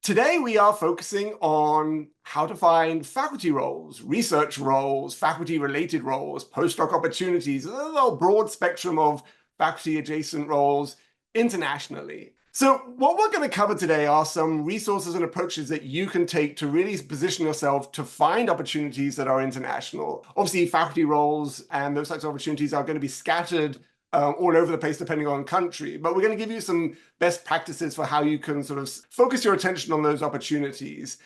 Today, we are focusing on how to find faculty roles, research roles, faculty-related roles, postdoc opportunities, a little broad spectrum of faculty-adjacent roles internationally. So what we're going to cover today are some resources and approaches that you can take to really position yourself to find opportunities that are international. Obviously, faculty roles and those types of opportunities are going to be scattered all over the place depending on country, but we're going to give you some best practices for how you can sort of focus your attention on those opportunities.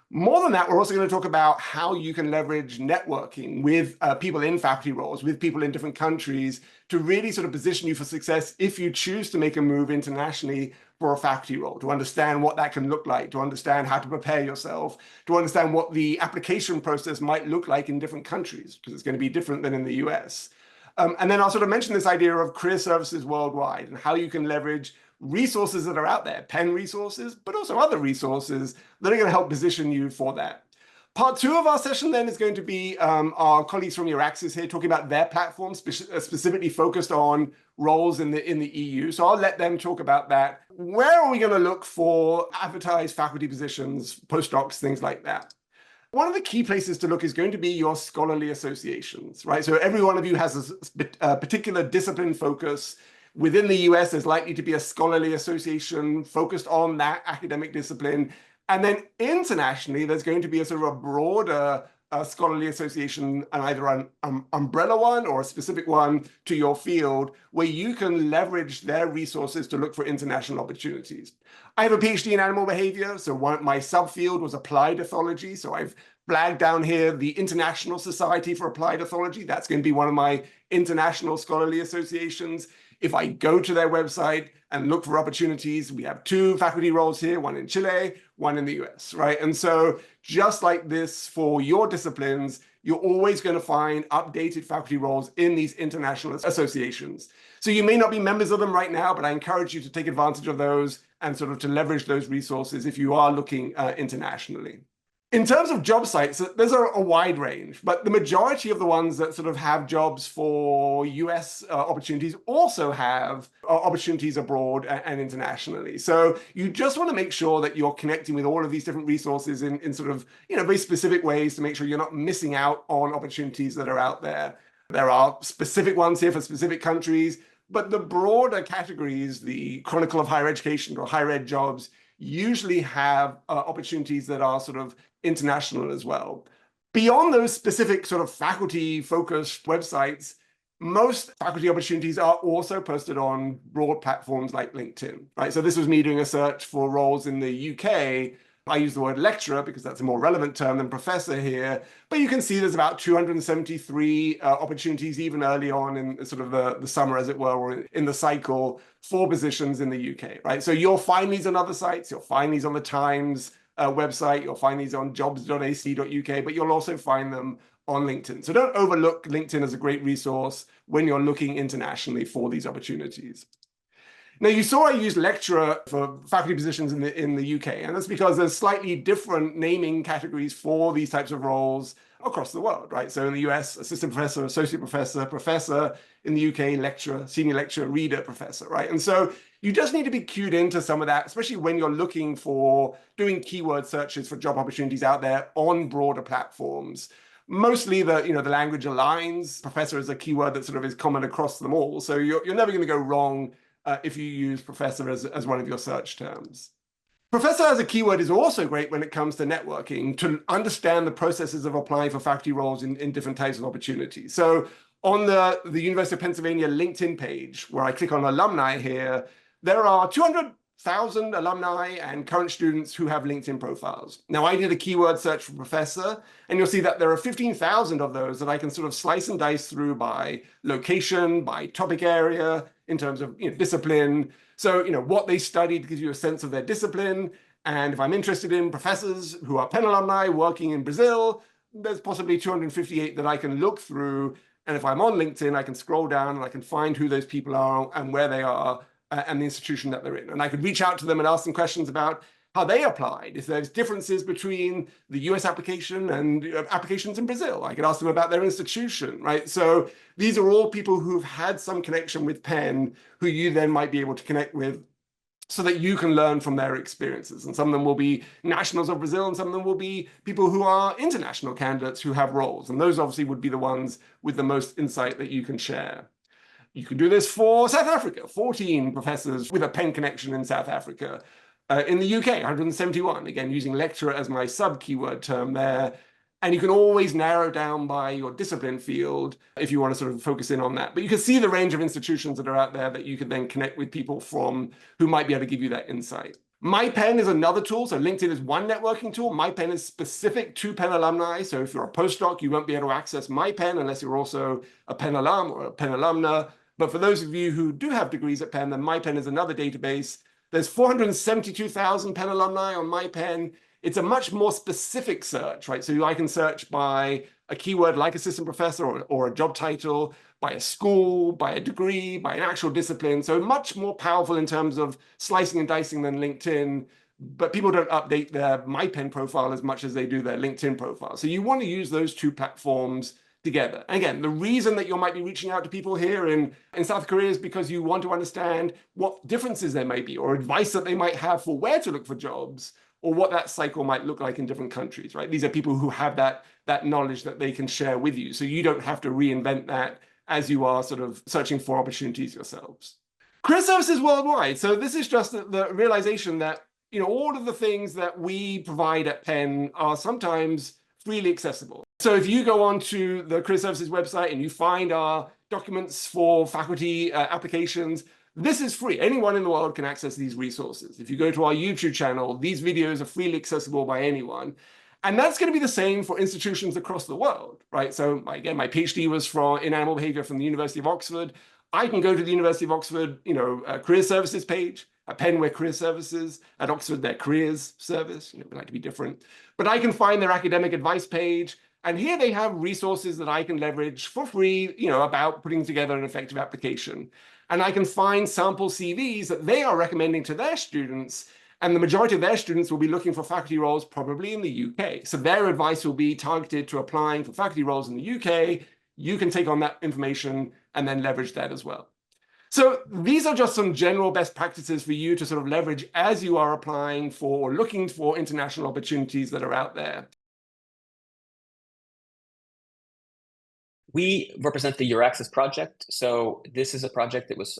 More than that, we're also going to talk about how you can leverage networking with people in faculty roles, with people in different countries, to really sort of position you for success if you choose to make a move internationally for a faculty role, to understand what that can look like, to understand how to prepare yourself, to understand what the application process might look like in different countries, because it's going to be different than in the US. And then I'll sort of mention this idea of career services worldwide and how you can leverage resources that are out there, Penn resources, but also other resources that are going to help position you for that. Part two of our session then is going to be our colleagues from EURAXESS here talking about their platform specifically focused on roles in the EU. So I'll let them talk about that. Where are we going to look for advertised faculty positions, postdocs, things like that? One of the key places to look is going to be your scholarly associations, right? So every one of you has a particular discipline focus. Within the US, there's likely to be a scholarly association focused on that academic discipline. And then internationally, there's going to be a sort of a broader scholarly association, and either an umbrella one or a specific one to your field, where you can leverage their resources to look for international opportunities. I have a PhD in animal behavior, so my subfield was applied ethology. So I've flagged down here the International Society for Applied Ethology. That's going to be one of my international scholarly associations. If I go to their website and look for opportunities, we have two faculty roles here, one in Chile, one in the US, right? And so just like this for your disciplines, you're always going to find updated faculty roles in these international associations. So you may not be members of them right now, but I encourage you to take advantage of those and sort of to leverage those resources if you are looking internationally. In terms of job sites, there's a wide range, but the majority of the ones that sort of have jobs for US opportunities also have opportunities abroad and internationally. So you just want to make sure that you're connecting with all of these different resources in sort of, very specific ways to make sure you're not missing out on opportunities that are out there. There are specific ones here for specific countries, but the broader categories, the Chronicle of Higher Education or higher ed jobs, usually have opportunities that are sort of international as well. Beyond those specific sort of faculty-focused websites, most faculty opportunities are also posted on broad platforms like LinkedIn, right? So this was me doing a search for roles in the UK. I use the word lecturer because that's a more relevant term than professor here, but you can see there's about 273 opportunities even early on in sort of the summer, as it were, or in the cycle for positions in the UK, right? So you'll find these on other sites, you'll find these on the Times website, you'll find these on jobs.ac.uk, but you'll also find them on LinkedIn. So don't overlook LinkedIn as a great resource when you're looking internationally for these opportunities. Now, you saw I used lecturer for faculty positions in the UK, and that's because there's slightly different naming categories for these types of roles across the world, right? So in the US, assistant professor, associate professor, professor; in the UK, lecturer, senior lecturer, reader, professor, right? And so you just need to be cued into some of that, especially when you're looking for doing keyword searches for job opportunities out there on broader platforms. Mostly the language aligns. Professor is a keyword that sort of is common across them all. So you're never going to go wrong if you use professor as one of your search terms. Professor as a keyword is also great when it comes to networking, to understand the processes of applying for faculty roles in different types of opportunities. So on the University of Pennsylvania LinkedIn page, where I click on alumni here, there are 200,000 alumni and current students who have LinkedIn profiles. Now, I did a keyword search for professor, and you'll see that there are 15,000 of those that I can sort of slice and dice through by location, by topic area, in terms of discipline. So what they studied gives you a sense of their discipline. And if I'm interested in professors who are Penn alumni working in Brazil, there's possibly 258 that I can look through. And if I'm on LinkedIn, I can scroll down and I can find who those people are and where they are and the institution that they're in. And I could reach out to them and ask them questions about how they applied, if there's differences between the US application and applications in Brazil. I could ask them about their institution, right? So these are all people who've had some connection with Penn, who you then might be able to connect with so that you can learn from their experiences. And some of them will be nationals of Brazil, and some of them will be people who are international candidates who have roles. And those obviously would be the ones with the most insight that you can share. You can do this for South Africa, 14 professors with a Penn connection in South Africa. In the UK, 171, again, using lecturer as my sub-keyword term there. And you can always narrow down by your discipline field if you want to sort of focus in on that. But you can see the range of institutions that are out there that you can then connect with people from who might be able to give you that insight. MyPenn is another tool. So LinkedIn is one networking tool. MyPenn is specific to Penn alumni. So if you're a postdoc, you won't be able to access MyPenn unless you're also a Penn alum or a Penn alumna. But for those of you who do have degrees at Penn, then MyPenn is another database. There's 472,000 Penn alumni on MyPenn. It's a much more specific search, right? So I can search by a keyword like assistant professor or a job title, by a school, by a degree, by an actual discipline. So much more powerful in terms of slicing and dicing than LinkedIn, but people don't update their MyPenn profile as much as they do their LinkedIn profile. So you want to use those two platforms together. And again, the reason that you might be reaching out to people here in South Korea is because you want to understand what differences there may be or advice that they might have for where to look for jobs, or what that cycle might look like in different countries, right? These are people who have that knowledge that they can share with you. So you don't have to reinvent that as you are sort of searching for opportunities yourselves. Career services worldwide. So this is just the realization that, you know, all of the things that we provide at Penn are sometimes freely accessible. So if you go onto the Career Services website and you find our documents for faculty applications, this is free. Anyone in the world can access these resources. If you go to our YouTube channel, these videos are freely accessible by anyone. And that's going to be the same for institutions across the world, right? So again, my PhD was in animal behavior from the University of Oxford. I can go to the University of Oxford, career services page. At Penn, we're career services. At Oxford, they're careers service. We like to be different. But I can find their academic advice page. And here they have resources that I can leverage for free, about putting together an effective application. And I can find sample CVs that they are recommending to their students. And the majority of their students will be looking for faculty roles probably in the UK. So their advice will be targeted to applying for faculty roles in the UK. You can take on that information and then leverage that as well. So these are just some general best practices for you to sort of leverage as you are applying for or looking for international opportunities that are out there. We represent the EURAXESS project. So this is a project that was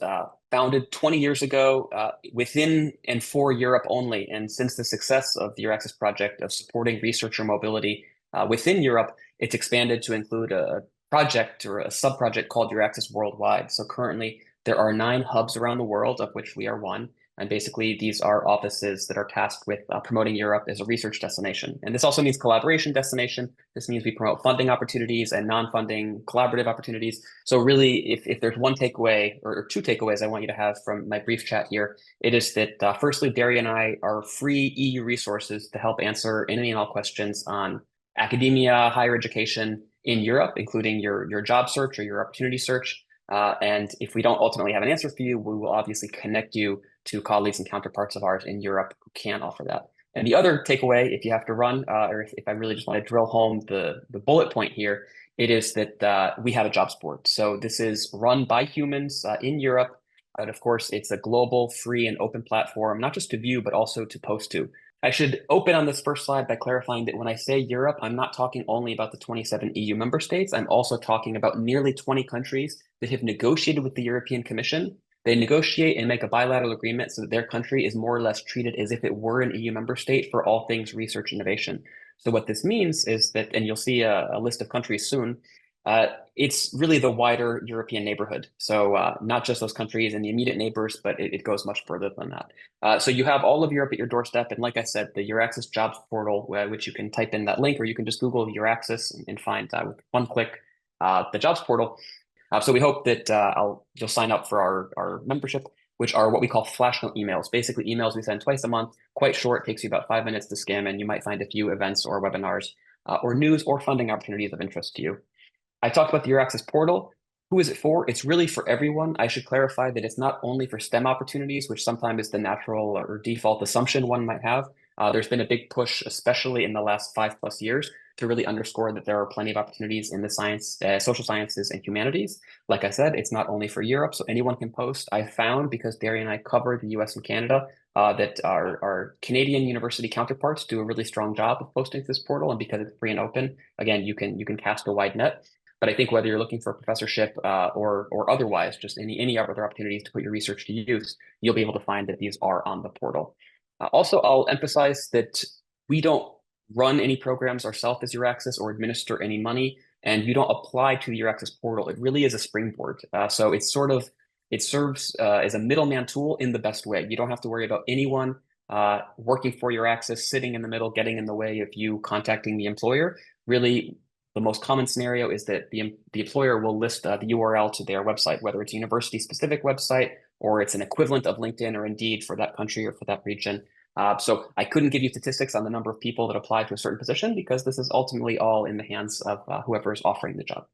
founded 20 years ago within and for Europe only. And since the success of the EURAXESS project of supporting researcher mobility within Europe, it's expanded to include a project or a sub-project called EURAXESS Worldwide. So currently there are 9 hubs around the world, of which we are one. And basically, these are offices that are tasked with promoting Europe as a research destination. And this also means collaboration destination. This means we promote funding opportunities and non-funding collaborative opportunities. So really, if there's one takeaway or 2 takeaways I want you to have from my brief chat here, it is that firstly, Derry and I are free EU resources to help answer any and all questions on academia, higher education in Europe, including your job search or your opportunity search. And if we don't ultimately have an answer for you, we will obviously connect you to colleagues and counterparts of ours in Europe who can offer that. And the other takeaway, if you have to run, or if I really just want to drill home the bullet point here, it is that we have a jobs board. So this is run by humans in Europe. And of course, it's a global, free, and open platform, not just to view, but also to post to. I should open on this first slide by clarifying that when I say Europe, I'm not talking only about the 27 EU member states. I'm also talking about nearly 20 countries that have negotiated with the European Commission. They negotiate and make a bilateral agreement so that their country is more or less treated as if it were an EU member state for all things research innovation. So what this means is that, and you'll see a list of countries soon, it's really the wider European neighborhood. So not just those countries and the immediate neighbors, but it goes much further than that. So you have all of Europe at your doorstep. And like I said, the EURAXESS jobs portal, which you can type in that link, or you can just Google EURAXESS and find with one click the jobs portal. So we hope that you'll sign up for our membership, which are what we call flash note emails, basically emails we send twice a month, quite short, takes you about 5 minutes to skim, and you might find a few events or webinars or news or funding opportunities of interest to you. I talked about the EURAXESS portal. Who is it for? It's really for everyone. I should clarify that it's not only for STEM opportunities, which sometimes is the natural or default assumption one might have. There's been a big push, especially in the last 5+ years, to really underscore that there are plenty of opportunities in the social sciences and humanities. Like I said, it's not only for Europe, so anyone can post. I found, because Derry and I cover the US and Canada, that our Canadian university counterparts do a really strong job of posting to this portal, and because it's free and open, again, you can cast a wide net. But I think whether you're looking for a professorship or otherwise, just any other opportunities to put your research to use, you'll be able to find that these are on the portal. Also, I'll emphasize that we don't run any programs ourselves as EURAXESS or administer any money, and you don't apply to the EURAXESS portal. It really is a springboard. So it serves as a middleman tool in the best way. You don't have to worry about anyone working for EURAXESS sitting in the middle, getting in the way of you contacting the employer. Really, the most common scenario is that the employer will list the URL to their website, whether it's a university-specific website or it's an equivalent of LinkedIn or Indeed for that country or for that region. So I couldn't give you statistics on the number of people that apply to a certain position because this is ultimately all in the hands of whoever is offering the job.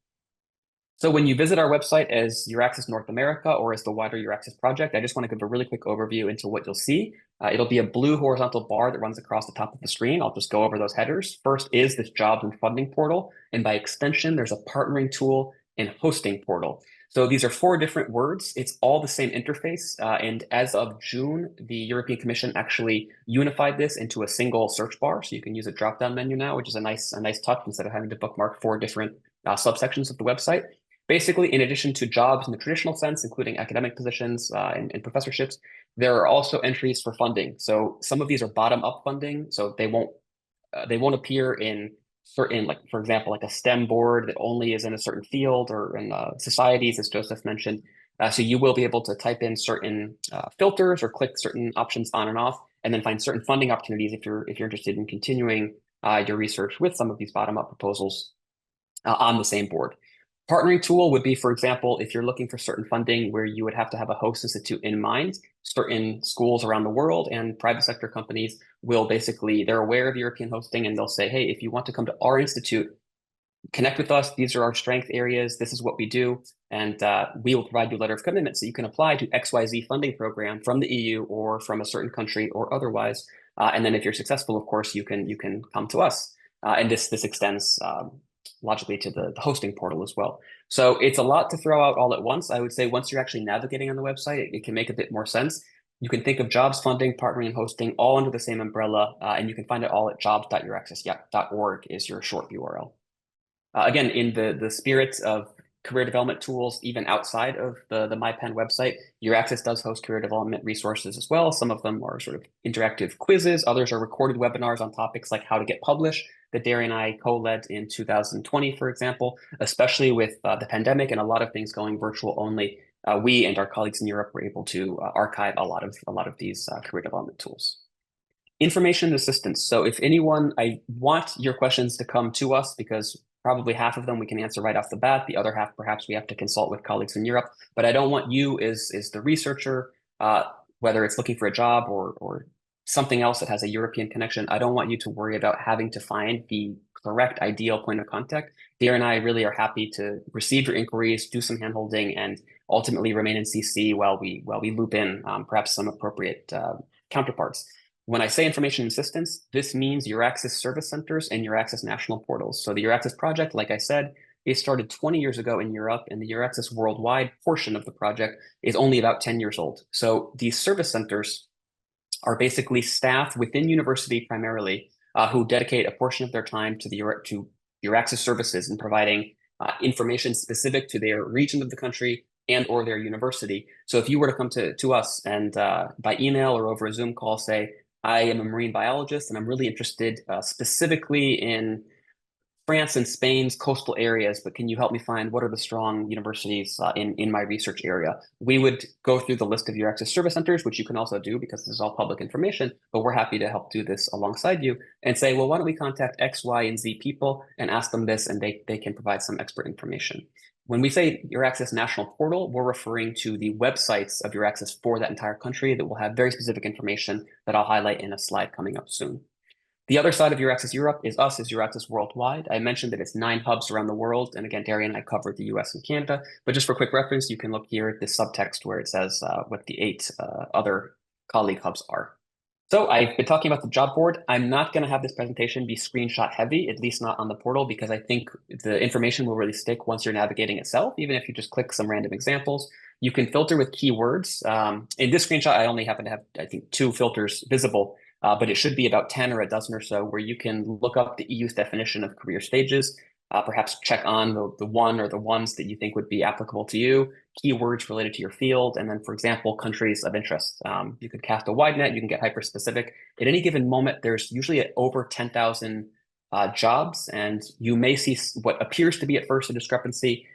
So when you visit our website as EURAXESS North America or as the wider EURAXESS project, I just want to give a really quick overview into what you'll see. It'll be a blue horizontal bar that runs across the top of the screen. I'll just go over those headers. First is this jobs and funding portal. And by extension, there's a partnering tool and hosting portal. So these are 4 different words. It's all the same interface. And as of June, the European Commission actually unified this into a single search bar. So you can use a drop-down menu now, which is a nice touch instead of having to bookmark 4 different subsections of the website. Basically, in addition to jobs in the traditional sense, including academic positions and professorships, there are also entries for funding. So some of these are bottom-up funding, so they won't appear in certain, like for example, like a STEM board that only is in a certain field, or in societies, as Joseph mentioned. So you will be able to type in certain filters or click certain options on and off, and then find certain funding opportunities if you're interested in continuing your research with some of these bottom-up proposals on the same board. Partnering tool would be, for example, if you're looking for certain funding where you would have to have a host institute in mind. Certain schools around the world and private sector companies will they're aware of European hosting, and they'll say, hey, if you want to come to our institute, connect with us. These are our strength areas. This is what we do. And we will provide you a letter of commitment so you can apply to XYZ funding program from the EU or from a certain country or otherwise. And then if you're successful, of course, you can come to us. And this extends logically to the hosting portal as well. So it's a lot to throw out all at once. I would say once you're actually navigating on the website, it can make a bit more sense. You can think of jobs, funding, partnering, and hosting all under the same umbrella, and you can find it all at jobs.euraxess.org is your short URL. Again, in the spirit of career development tools, even outside of the MyPenn website, EURAXESS does host career development resources as well. Some of them are sort of interactive quizzes. Others are recorded webinars on topics like how to get published that Derry and I co-led in 2020, for example, especially with the pandemic and a lot of things going virtual only. We and our colleagues in Europe were able to archive a lot of these career development tools. Information assistance. So if anyone, I want your questions to come to us because probably half of them we can answer right off the bat. The other half, perhaps we have to consult with colleagues in Europe. But I don't want you as the researcher, whether it's looking for a job or something else that has a European connection, I don't want you to worry about having to find the correct ideal point of contact. Derry and I really are happy to receive your inquiries, do some handholding, and ultimately remain in CC while we loop in perhaps some appropriate counterparts. When I say information assistance, this means EURAXESS service centers and EURAXESS national portals. So the EURAXESS project, like I said, it started 20 years ago in Europe, and the EURAXESS worldwide portion of the project is only about 10 years old. So these service centers are basically staff within university primarily who dedicate a portion of their time to EURAXESS services and providing information specific to their region of the country and or their university. So if you were to come to us and by email or over a Zoom call say, I am a marine biologist and I'm really interested specifically in France and Spain's coastal areas, but can you help me find what are the strong universities in my research area? We would go through the list of EURAXESS service centers, which you can also do because this is all public information, but we're happy to help do this alongside you and say, well, why don't we contact X, Y, and Z people and ask them this, and they can provide some expert information. When we say EURAXESS national portal, we're referring to the websites of EURAXESS for that entire country that will have very specific information that I'll highlight in a slide coming up soon. The other side of EURAXESS Europe is us as EURAXESS worldwide. I mentioned that it's 9 hubs around the world. And again, Derry and I covered the US and Canada. But just for quick reference, you can look here at this subtext where it says what the 8 other colleague hubs are. So I've been talking about the job board. I'm not going to have this presentation be screenshot heavy, at least not on the portal, because I think the information will really stick once you're navigating itself, even if you just click some random examples. You can filter with keywords. In this screenshot, I only happen to have, I think, 2 filters visible, but it should be about 10 or a dozen or so where you can look up the EU's definition of career stages, perhaps check on the one or the ones that you think would be applicable to you, keywords related to your field, and then, for example, countries of interest. You can cast a wide net, you can get hyper-specific. At any given moment, there's usually over 10,000 jobs, and you may see what appears to be at first a discrepancy,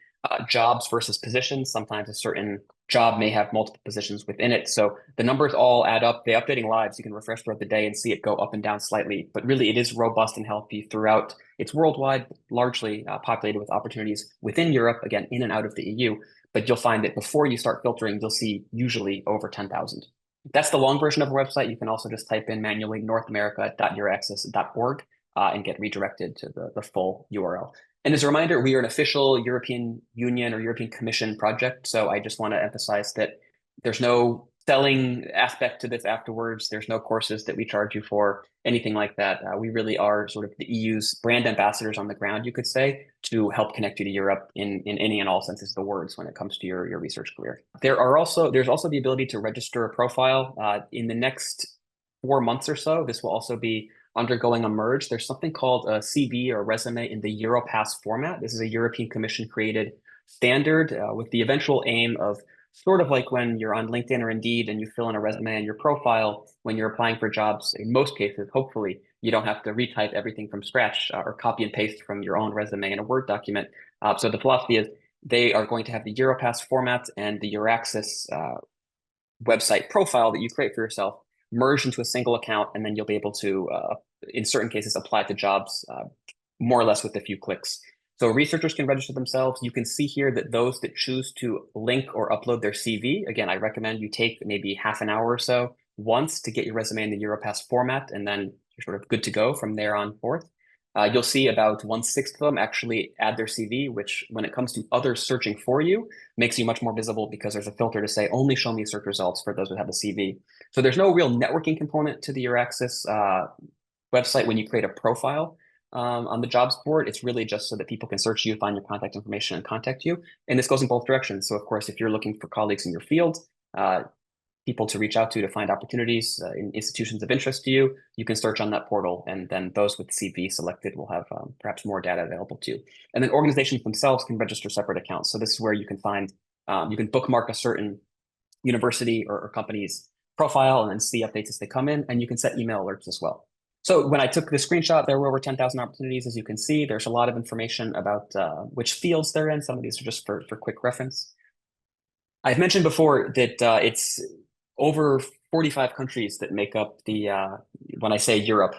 jobs versus positions. Sometimes a certain job may have multiple positions within it. So the numbers all add up. They're updating live, so you can refresh throughout the day and see it go up and down slightly. But really, it is robust and healthy throughout. It's worldwide, largely populated with opportunities within Europe, again, in and out of the EU. But you'll find that before you start filtering, you'll see usually over 10,000. That's the long version of our website. You can also just type in manually northamerica.euraxess.org and get redirected to the full URL. And as a reminder, we are an official European Union or European Commission project. So I just want to emphasize that there's no selling aspect to this afterwards. There's no courses that we charge you for, anything like that. We really are sort of the EU's brand ambassadors on the ground, you could say, to help connect you to Europe in any and all senses of the words when it comes to your research career. There's also the ability to register a profile in the next 4 months or so. This will also be undergoing a merge. There's something called a CV or resume in the EuroPass format. This is a European Commission created standard with the eventual aim of sort of like when you're on LinkedIn or Indeed and you fill in a resume and your profile when you're applying for jobs. In most cases, hopefully, you don't have to retype everything from scratch or copy and paste from your own resume in a Word document. So the philosophy is they are going to have the EuroPass format and the EURAXESS website profile that you create for yourself merged into a single account, and then you'll be able to, in certain cases, apply to jobs more or less with a few clicks. So researchers can register themselves. You can see here that those that choose to link or upload their CV, again, I recommend you take maybe half an hour or so once to get your resume in the EuroPass format, and then you're sort of good to go from there on forth. You'll see about 1/6 of them actually add their CV, which when it comes to others searching for you, makes you much more visible because there's a filter to say only show me search results for those who have a CV. So there's no real networking component to the EURAXESS website when you create a profile on the jobs board. It's really just so that people can search you, find your contact information, and contact you. And this goes in both directions. So of course, if you're looking for colleagues in your field, people to reach out to find opportunities in institutions of interest to you, you can search on that portal, and then those with CV selected will have perhaps more data available to you. And then organizations themselves can register separate accounts. So this is where you can find, you can bookmark a certain university or company's profile and then see updates as they come in, and you can set email alerts as well. So when I took the screenshot, there were over 10,000 opportunities. As you can see, there's a lot of information about which fields they're in. Some of these are just for quick reference. I've mentioned before that it's over 45 countries that make up the, when I say Europe.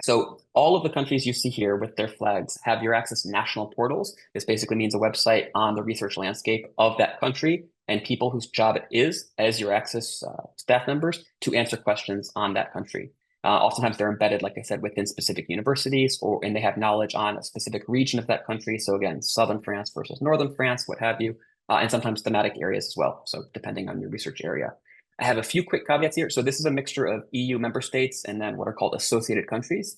So all of the countries you see here with their flags have EURAXESS national portals. This basically means a website on the research landscape of that country and people whose job it is as EURAXESS staff members to answer questions on that country. Oftentimes they're embedded, like I said, within specific universities, and they have knowledge on a specific region of that country. So again, Southern France versus Northern France, what have you, and sometimes thematic areas as well. So depending on your research area. I have a few quick caveats here. So this is a mixture of EU member states and then what are called associated countries.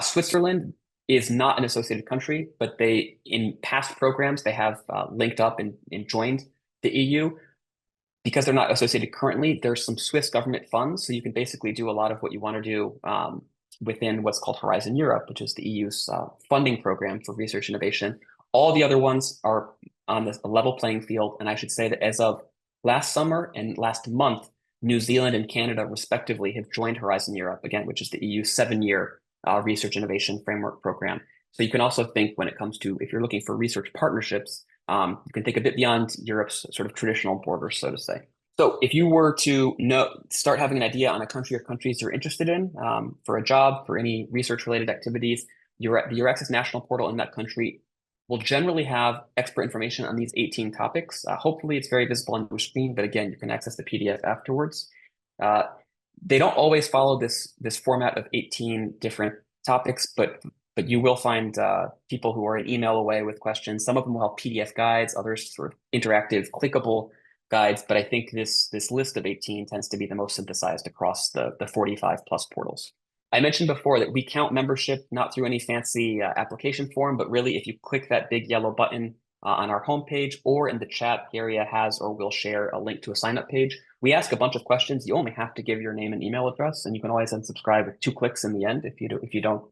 Switzerland is not an associated country, but they, in past programs, they have linked up and joined the EU. Because they're not associated currently, there's some Swiss government funds. So you can basically do a lot of what you want to do within what's called Horizon Europe, which is the EU's funding program for research innovation. All the other ones are on this level playing field. And I should say that as of last summer and last month, New Zealand and Canada, respectively, have joined Horizon Europe, again, which is the EU's 7-year research innovation framework program. So you can also think when it comes to, if you're looking for research partnerships, you can think a bit beyond Europe's sort of traditional borders, so to say. So if you were to start having an idea on a country or countries you're interested in for a job, for any research-related activities, the EURAXESS national portal in that country will generally have expert information on these 18 topics. Hopefully it's very visible on your screen, but again, you can access the PDF afterwards. They don't always follow this format of 18 different topics, but you will find people who are an email away with questions. Some of them will have PDF guides, others sort of interactive, clickable guides, but I think this list of 18 tends to be the most synthesized across the 45 plus portals. I mentioned before that we count membership not through any fancy application form, but really if you click that big yellow button on our homepage or in the chat, area has or will share a link to a sign up page. We ask a bunch of questions. You only have to give your name and email address, and you can always unsubscribe with 2 clicks in the end if you don't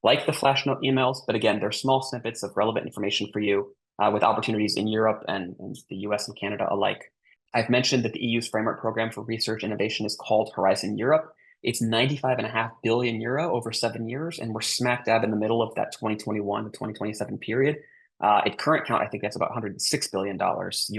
like the flash note emails. But again, they're small snippets of relevant information for you with opportunities in Europe and the US and Canada alike. I've mentioned that the EU's framework program for research innovation is called Horizon Europe. It's 95.5 billion euro over 7 years, and we're smack dab in the middle of that 2021 to 2027 period. At current count, I think that's about $106 billion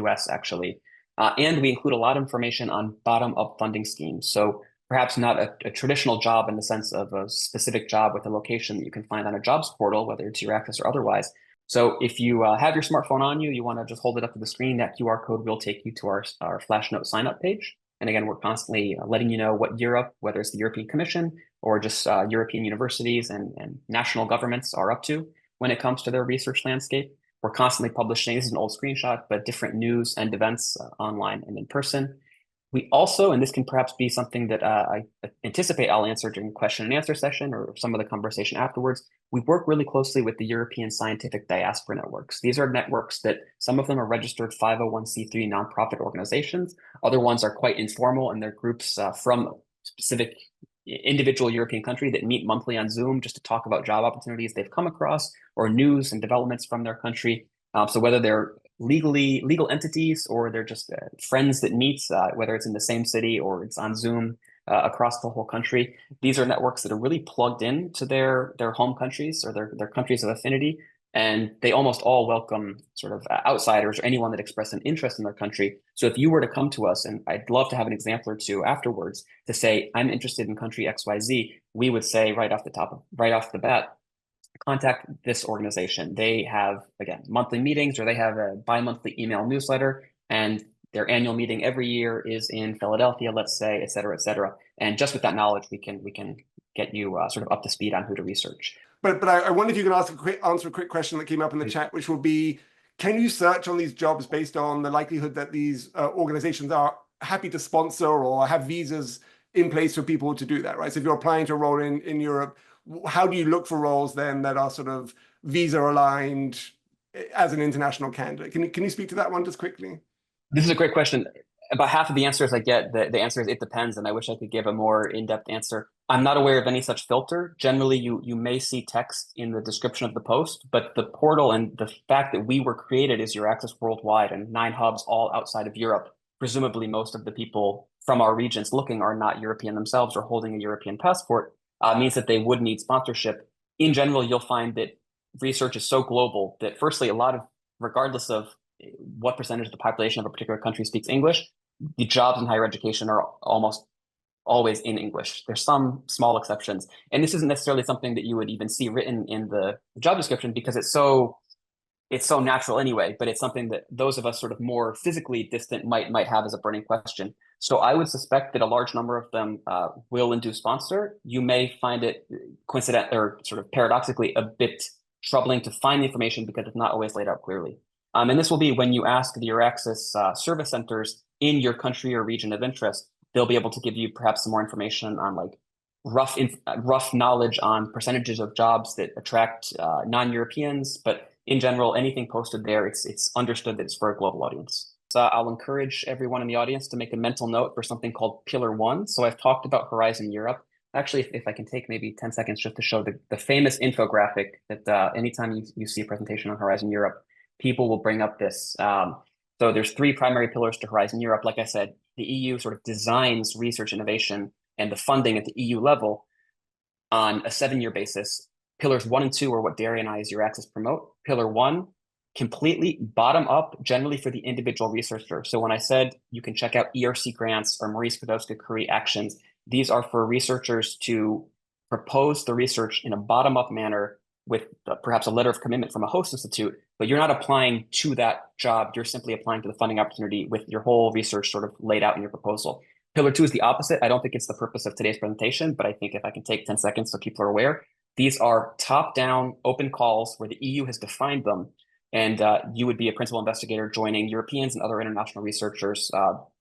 US actually. And we include a lot of information on bottom-up funding schemes. So perhaps not a traditional job in the sense of a specific job with a location that you can find on a jobs portal, whether it's EURAXESS or otherwise. So if you have your smartphone on you, you want to just hold it up to the screen, that QR code will take you to our Flashnote sign-up page. And again, we're constantly letting you know what Europe, whether it's the European Commission or just European universities and national governments are up to when it comes to their research landscape. We're constantly publishing, this is an old screenshot, but different news and events online and in person. We also, and this can perhaps be something that I anticipate I'll answer during the question and answer session or some of the conversation afterwards, we work really closely with the European scientific diaspora networks. These are networks that some of them are registered 501c3 nonprofit organizations. Other ones are quite informal, and they're groups from specific individual European country that meet monthly on Zoom just to talk about job opportunities they've come across or news and developments from their country. So whether they're legal entities or they're just friends that meet, whether it's in the same city or it's on Zoom across the whole country, these are networks that are really plugged in to their home countries or their countries of affinity. And they almost all welcome sort of outsiders or anyone that expressed an interest in their country. So if you were to come to us, and I'd love to have an example or two afterwards to say, I'm interested in country XYZ, we would say right off the bat, contact this organization. They have, again, monthly meetings, or they have a bi-monthly email newsletter, and their annual meeting every year is in Philadelphia, let's say, et cetera, et cetera. And just with that knowledge, we can get you sort of up to speed on who to research. But I wonder if you can answer a quick question that came up in the chat, which will be, can you search on these jobs based on the likelihood that these organizations are happy to sponsor or have visas in place for people to do that, right? So if you're applying to a role in Europe, how do you look for roles then that are sort of visa aligned as an international candidate? Can you speak to that one just quickly? This is a great question. About half of the answers I get, the answer is it depends, and I wish I could give a more in-depth answer. I'm not aware of any such filter. Generally, you may see text in the description of the post, but the portal and the fact that we were created as EURAXESS worldwide and 9 hubs all outside of Europe, presumably most of the people from our regions looking are not European themselves or holding a European passport, means that they would need sponsorship. In general, you'll find that research is so global that firstly, regardless of what percentage of the population of a particular country speaks English, the jobs in higher education are almost always in English. There's some small exceptions. And this isn't necessarily something that you would even see written in the job description because it's so natural anyway, but it's something that those of us sort of more physically distant might have as a burning question. So I would suspect that a large number of them will and do sponsor. You may find it coincident or sort of paradoxically a bit troubling to find the information because it's not always laid out clearly. And this will be when you ask the EURAXESS service centers in your country or region of interest, they'll be able to give you perhaps some more information on like rough knowledge on percentages of jobs that attract non-Europeans. But in general, anything posted there, it's understood that it's for a global audience. So I'll encourage everyone in the audience to make a mental note for something called Pillar 1. So I've talked about Horizon Europe. Actually, if I can take maybe 10 seconds just to show the famous infographic that anytime you see a presentation on Horizon Europe, people will bring up this. So there's 3 primary pillars to Horizon Europe. Like I said, the EU sort of designs research innovation and the funding at the EU level on a 7-year basis. Pillars 1 and 2 are what Derry and I as EURAXESS promote. Pillar 1, completely bottom up, generally for the individual researcher. So when I said you can check out ERC grants or Marie Skłodowska-Curie actions, these are for researchers to propose the research in a bottom up manner with perhaps a letter of commitment from a host institute, but you're not applying to that job. You're simply applying to the funding opportunity with your whole research sort of laid out in your proposal. Pillar 2 is the opposite. I don't think it's the purpose of today's presentation, but I think if I can take 10 seconds so people are aware, these are top-down open calls where the EU has defined them. And you would be a principal investigator joining Europeans and other international researchers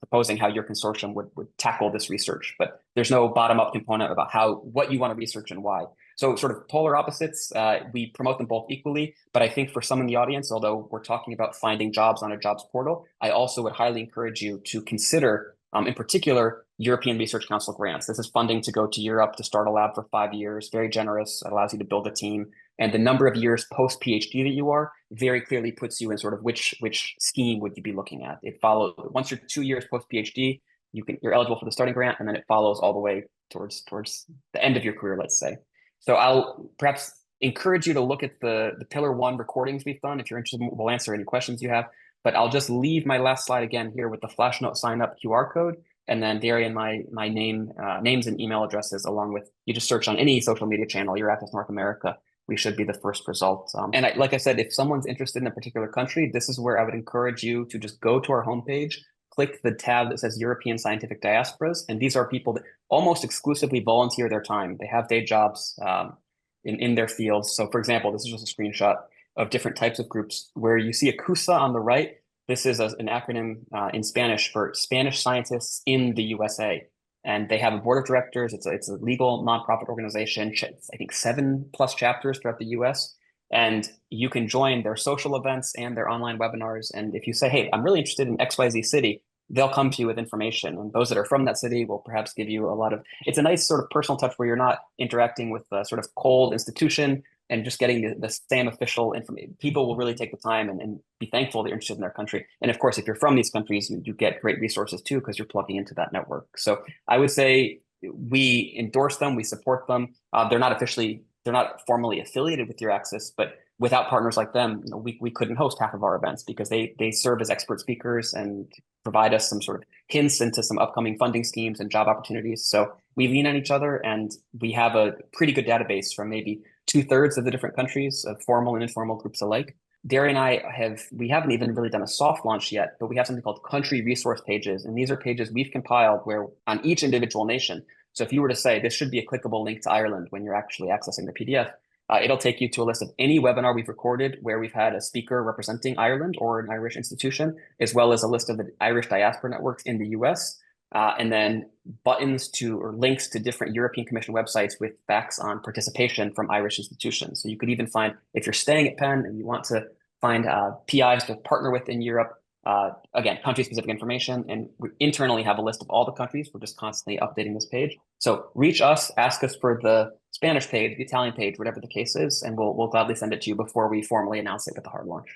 proposing how your consortium would tackle this research. But there's no bottom-up component about what you want to research and why. So sort of polar opposites, we promote them both equally. But I think for some in the audience, although we're talking about finding jobs on a jobs portal, I also would highly encourage you to consider, in particular, European Research Council grants. This is funding to go to Europe to start a lab for 5 years, very generous. It allows you to build a team. And the number of years post PhD that you are very clearly puts you in sort of which scheme would you be looking at. It follows once you're 2 years post PhD, you're eligible for the starting grant, and then it follows all the way towards the end of your career, let's say. So I'll perhaps encourage you to look at the Pillar 1 recordings we've done. If you're interested, we'll answer any questions you have. But I'll just leave my last slide again here with the Flashnote sign up QR code, and then Darian, my names and email addresses, along with, you just search on any social media channel, EURAXESS North America. We should be the first result. And like I said, if someone's interested in a particular country, this is where I would encourage you to just go to our homepage, click the tab that says European Scientific Diasporas. And these are people that almost exclusively volunteer their time. They have day jobs in their fields. So for example, this is just a screenshot of different types of groups where you see a CUSA on the right. This is an acronym in Spanish for Spanish Scientists in the USA. And they have a board of directors. It's a legal nonprofit organization, I think 7+ chapters throughout the US. And you can join their social events and their online webinars. And if you say, hey, I'm really interested in XYZ city, they'll come to you with information. And those that are from that city will perhaps give you it's a nice sort of personal touch where you're not interacting with a sort of cold institution and just getting the same official information. People will really take the time and be thankful that you're interested in their country. And of course, if you're from these countries, you get great resources too, because you're plugging into that network. So I would say we endorse them, we support them. They're not formally affiliated with EURAXESS, but without partners like them, we couldn't host half of our events, because they serve as expert speakers and provide us some sort of hints into some upcoming funding schemes and job opportunities. So we lean on each other, and we have a pretty good database from maybe 2/3 of the different countries, of formal and informal groups alike. Darian and I we haven't even really done a soft launch yet, but we have something called country resource pages. And these are pages we've compiled where on each individual nation. So if you were to say this should be a clickable link to Ireland when you're actually accessing the PDF, it'll take you to a list of any webinar we've recorded where we've had a speaker representing Ireland or an Irish institution, as well as a list of the Irish diaspora networks in the US. And then buttons or links to different European Commission websites with facts on participation from Irish institutions. So you could even find, if you're staying at Penn and you want to find PIs to partner with in Europe, again, country-specific information, and we internally have a list of all the countries. We're just constantly updating this page. So reach us, ask us for the Spanish page, the Italian page, whatever the case is, and we'll gladly send it to you before we formally announce it with the hard launch.